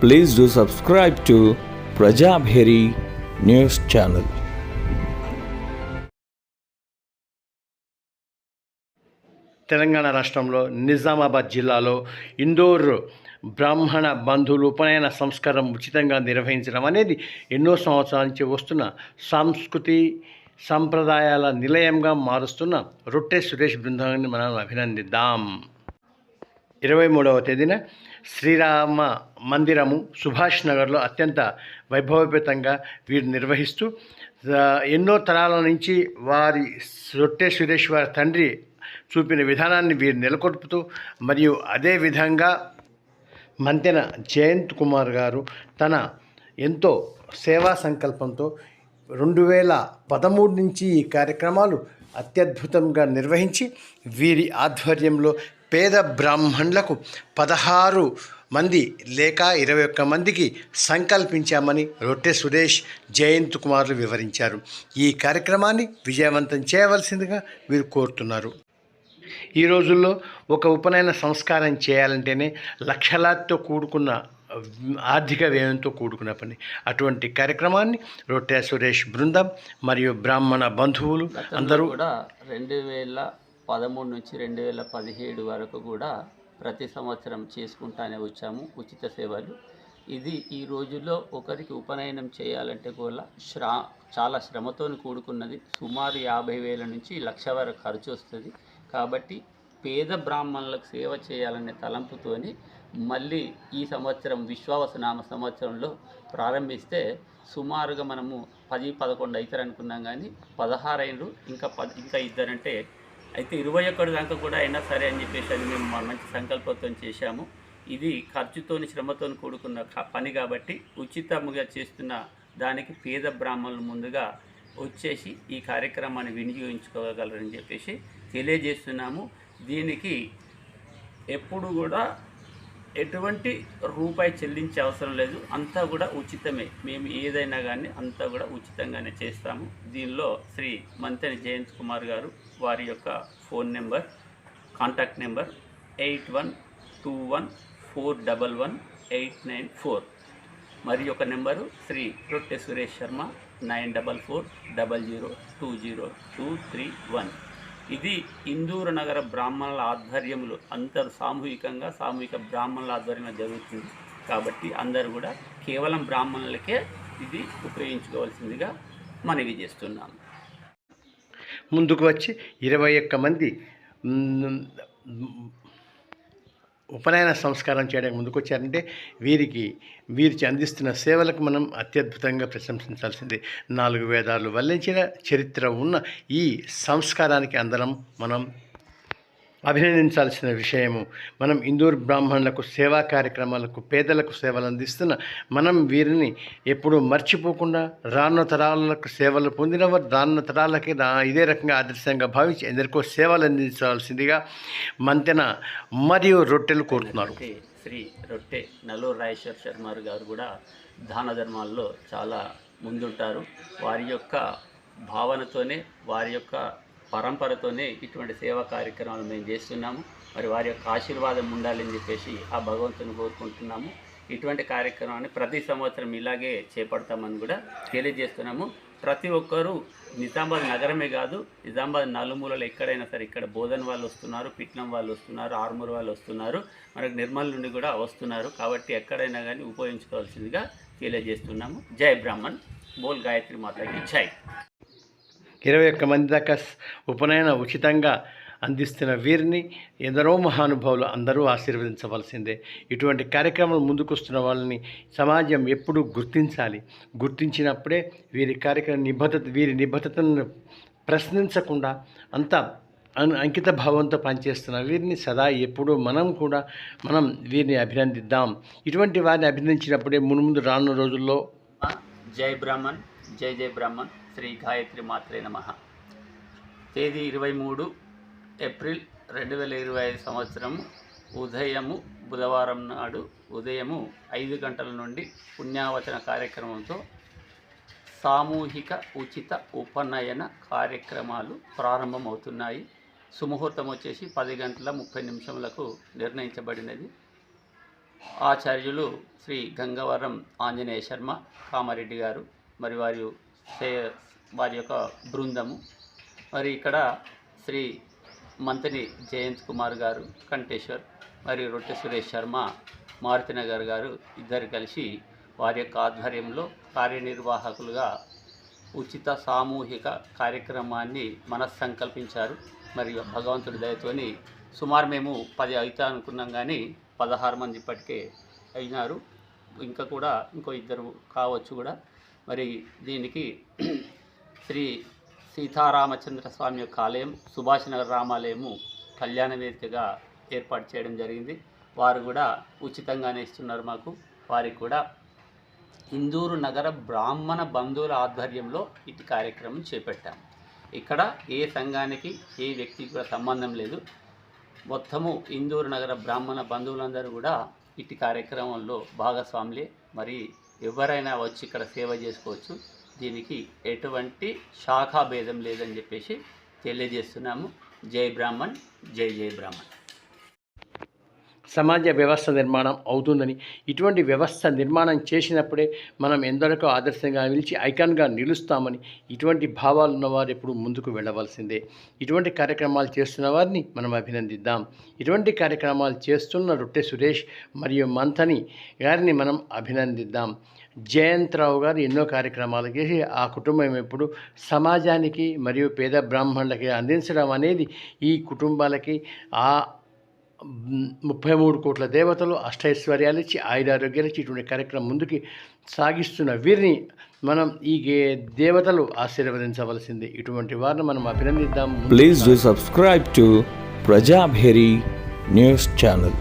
Please do subscribe to Prajabheri News Channel. Telangana రాష్ట్రంలో నిజామాబాద్ జిల్లాలో ఇందోర్ బ్రాహ్మణ బంధువులు ఉపనయన సంస్కారం ఉచితంగా నిర్వహించడం అనేది ఎన్నో సంవత్సరాల నుంచి వస్తున్న సంస్కృతి సంప్రదాయాల నిలయంగా మారుస్తున్న రొట్టె సురేష్ బృందాన్ని మనం అభినందిద్దాం. 23వ తేదీన శ్రీరామ మందిరము సుభాష్ నగర్లో అత్యంత వైభవపేతంగా వీరు నిర్వహిస్తూ ఎన్నో తరాల నుంచి వారి రొట్టె సురేష్ వారి తండ్రి చూపిన విధానాన్ని వీరు నెలకొల్పుతూ మరియు అదేవిధంగా మంతెన జయంత్ కుమార్ గారు తన ఎంతో సేవా సంకల్పంతో 2013 నుంచి ఈ కార్యక్రమాలు అత్యద్భుతంగా నిర్వహించి వీరి ఆధ్వర్యంలో పేద బ్రాహ్మణులకు 16 మంది లేక 21 మందికి సంకల్పించామని రొట్టె సురేష్ జయంత్ కుమార్లు వివరించారు. ఈ కార్యక్రమాన్ని విజయవంతం చేయవలసిందిగా వీరు కోరుతున్నారు. ఈ రోజుల్లో ఒక ఉపనయన సంస్కారం చేయాలంటేనే లక్షలాదితో కూడుకున్న ఆర్థిక వ్యయంతో కూడుకున్న పని. అటువంటి కార్యక్రమాన్ని రొట్టె సురేష్ బృందం మరియు బ్రాహ్మణ బంధువులు అందరూ కూడా 2013 నుంచి 2017 వరకు కూడా ప్రతి సంవత్సరం చేసుకుంటానే వచ్చాము ఉచిత సేవలు. ఇది ఈ రోజుల్లో ఒకరికి ఉపనయనం చేయాలంటే కూడా చాలా శ్రమతో కూడుకున్నది. సుమారు 50,000 నుంచి 1,00,000 వరకు ఖర్చు వస్తుంది. కాబట్టి పేద బ్రాహ్మణులకు సేవ చేయాలనే తలంపుతోని మళ్ళీ ఈ సంవత్సరం విశ్వావసనామ సంవత్సరంలో ప్రారంభిస్తే సుమారుగా మనము 10-11 అవుతారు అనుకున్నాం, కానీ 16 అయినరు. ఇంకా ఇద్దరంటే అయితే 21 దాకా కూడా అయినా సరే అని చెప్పేసి అది మేము మంచి సంకల్పంతో చేశాము. ఇది ఖర్చుతోని శ్రమతో కూడుకున్న పని కాబట్టి ఉచితంగా చేస్తున్న దానికి పేద బ్రాహ్మణులు ముందుగా వచ్చేసి ఈ కార్యక్రమాన్ని వినియోగించుకోగలరని చెప్పేసి తెలియజేస్తున్నాము. దీనికి ఎప్పుడు కూడా ఎటువంటి రూపాయి చెల్లించే అవసరం లేదు, అంతా కూడా ఉచితమే. మేము ఏదైనా కానీ అంతా కూడా ఉచితంగానే చేస్తాము. దీనిలో శ్రీ మంతెని జయంత్ కుమార్ గారు వారి యొక్క ఫోన్ నెంబర్, కాంటాక్ట్ నెంబర్ 8121411894. మరి ఒక నెంబరు శ్రీ రొట్టె సురేష్ శర్మ 9440002021. ఇది ఇందూరు నగర బ్రాహ్మణుల ఆధ్వర్యంలో అందరూ సామూహిక బ్రాహ్మణుల ఆధ్వర్యంలో జరుగుతుంది. కాబట్టి అందరూ కూడా కేవలం బ్రాహ్మణులకే ఇది ఉపయోగించుకోవాల్సిందిగా మనవి చేస్తున్నాము. ముందుకు వచ్చి 21 మంది ఉపనయన సంస్కారం చేయడానికి ముందుకు వచ్చారంటే వీరు అందిస్తున్న సేవలకు మనం అత్యద్భుతంగా ప్రశంసించాల్సిందే. 4 వేదాలు వల్లించిన చరిత్ర ఉన్న ఈ సంస్కారానికి అందరం మనం అభినందించాల్సిన విషయము. మనం ఇందూర్ బ్రాహ్మణులకు సేవా కార్యక్రమాలకు పేదలకు సేవలు అందిస్తున్న మనం వీరిని ఎప్పుడూ మర్చిపోకుండా రానున్న తరాలకు సేవలు పొందినవారు రానున్న తరాలకి ఇదే రకంగా ఆదర్శంగా భావించి ఎందరికో సేవలు అందించాల్సిందిగా మంతెన మరియు రొట్టెలు కోరుతున్నారు. శ్రీ రొట్టె నల్లూరు రాజేశ్వర శర్మ గారు కూడా దాన ధర్మాల్లో చాలా ముందుంటారు. వారి యొక్క భావనతోనే వారి యొక్క పరంపరతోనే ఇటువంటి సేవా కార్యక్రమాలు మేము చేస్తున్నాము. మరి వారి యొక్క ఆశీర్వాదం ఉండాలని చెప్పేసి ఆ భగవంతుని కోరుకుంటున్నాము. ఇటువంటి కార్యక్రమాన్ని ప్రతి సంవత్సరం ఇలాగే చేపడతామని కూడా తెలియజేస్తున్నాము. ప్రతి ఒక్కరూ నిజామాబాద్ నగరమే కాదు, నిజామాబాద్ నలుమూలలు ఎక్కడైనా సరే, ఇక్కడ బోధన్ వాళ్ళు వస్తున్నారు, పిట్లం వాళ్ళు వస్తున్నారు, ఆర్మూర్ వాళ్ళు వస్తున్నారు, మనకు నిర్మల్ నుండి కూడా వస్తున్నారు. కాబట్టి ఎక్కడైనా కానీ ఉపయోగించుకోవాల్సిందిగా తెలియజేస్తున్నాము. జై బ్రాహ్మణ్, బోల్ గాయత్రి మాతాకి జై. 21 మంది దాకా ఉపనయన ఉచితంగా అందిస్తున్న వీరిని ఎందరో మహానుభావులు అందరూ ఆశీర్వదించవలసిందే. ఇటువంటి కార్యక్రమాలు ముందుకొస్తున్న వాళ్ళని సమాజం ఎప్పుడూ గుర్తించినప్పుడే వీరి నిబద్ధతను ప్రశ్నించకుండా అంత అంకిత భావంతో పనిచేస్తున్న వీరిని సదా ఎప్పుడూ మనం వీరిని అభినందిద్దాం. ఇటువంటి వారిని అభినందించినప్పుడే ముందు రానున్న రోజుల్లో జై బ్రాహ్మణ్, జై జై బ్రాహ్మణ్, శ్రీ గాయత్రి మాత్రే నమః. తేదీ 23 ఏప్రిల్ 2025 సంవత్సరం ఉదయము బుధవారం నాడు ఉదయము 5 గంటల నుండి పుణ్యావచన కార్యక్రమంతో సామూహిక ఉచిత ఉపనయన కార్యక్రమాలు ప్రారంభమవుతున్నాయి. సుముహూర్తం వచ్చేసి 10 గంటల 30 నిమిషములకు నిర్ణయించబడినది. ఆచార్యులు శ్రీ గంగవరం ఆంజనేయ శర్మ కామారెడ్డి గారు మరి వారి యొక్క బృందము. మరి ఇక్కడ శ్రీ మంతని జయంత్ కుమార్ గారు కంటేశ్వర్, మరియు రొట్టె సురేష్ శర్మ మారుతినగర్ గారు ఇద్దరు కలిసి వారి యొక్క ఆధ్వర్యంలో కార్యనిర్వాహకులుగా ఉచిత సామూహిక కార్యక్రమాన్ని మనస్సంకల్పించారు. మరియు భగవంతుడి దయతోని సుమారు మేము 10 అవుతా అనుకున్నాం, కానీ 16 మంది ఇప్పటికే అయినారు. ఇంకో ఇద్దరు కావచ్చు కూడా. మరి దీనికి శ్రీ సీతారామచంద్ర స్వామి యొక్క ఆలయం, సుభాష్ నగర్ రామాలయము కళ్యాణ వేదికగా ఏర్పాటు చేయడం జరిగింది. వారు కూడా ఉచితంగానే ఇస్తున్నారు మాకు. వారికి కూడా ఇందూరు నగర బ్రాహ్మణ బంధువుల ఆధ్వర్యంలో ఇటు కార్యక్రమం చేపట్టాము. ఇక్కడ ఏ సంఘానికి ఏ వ్యక్తికి కూడా సంబంధం లేదు. మొత్తము ఇందూరు నగర బ్రాహ్మణ బంధువులందరూ కూడా ఇటు కార్యక్రమంలో భాగస్వాములే. మరి ఎవరైనా వచ్చి ఇక్కడ సేవ చేసుకోవచ్చు. దీనికి ఎటువంటి శాఖా భేదం లేదని చెప్పేసి తెలియజేస్తున్నాము. జై బ్రాహ్మణ్, జై జై బ్రాహ్మణ్. సమాజ వ్యవస్థ నిర్మాణం అవుతుందని, ఇటువంటి వ్యవస్థ నిర్మాణం చేసినప్పుడే మనం ఎందరికో ఆదర్శంగా నిలిచి ఐకాన్గా నిలుస్తామని, ఇటువంటి భావాలు ఉన్నవారు ఎప్పుడు ముందుకు వెళ్ళవలసిందే. ఇటువంటి కార్యక్రమాలు చేస్తున్న వారిని మనం అభినందిద్దాం. ఇటువంటి కార్యక్రమాలు చేస్తున్న రొట్టె సురేష్ మరియు మంథని గారిని మనం అభినందిద్దాం. జయంతరావు గారు ఎన్నో కార్యక్రమాలు చేసి ఆ కుటుంబం ఎప్పుడు సమాజానికి మరియు పేద బ్రాహ్మణులకి అందించడం అనేది ఈ కుటుంబాలకి 33 కోట్ల దేవతలు అష్టైశ్వర్యాలు ఇచ్చి ఆయురారోగ్యాలు ఇచ్చి ఇటువంటి కార్యక్రమం ముందుకి సాగిస్తున్న వీరిని మనం ఈ దేవతలు ఆశీర్వదించవలసింది. ఇటువంటి వారిని మనం అభినందిద్దాం. Please do subscribe to Prajabheri News Channel.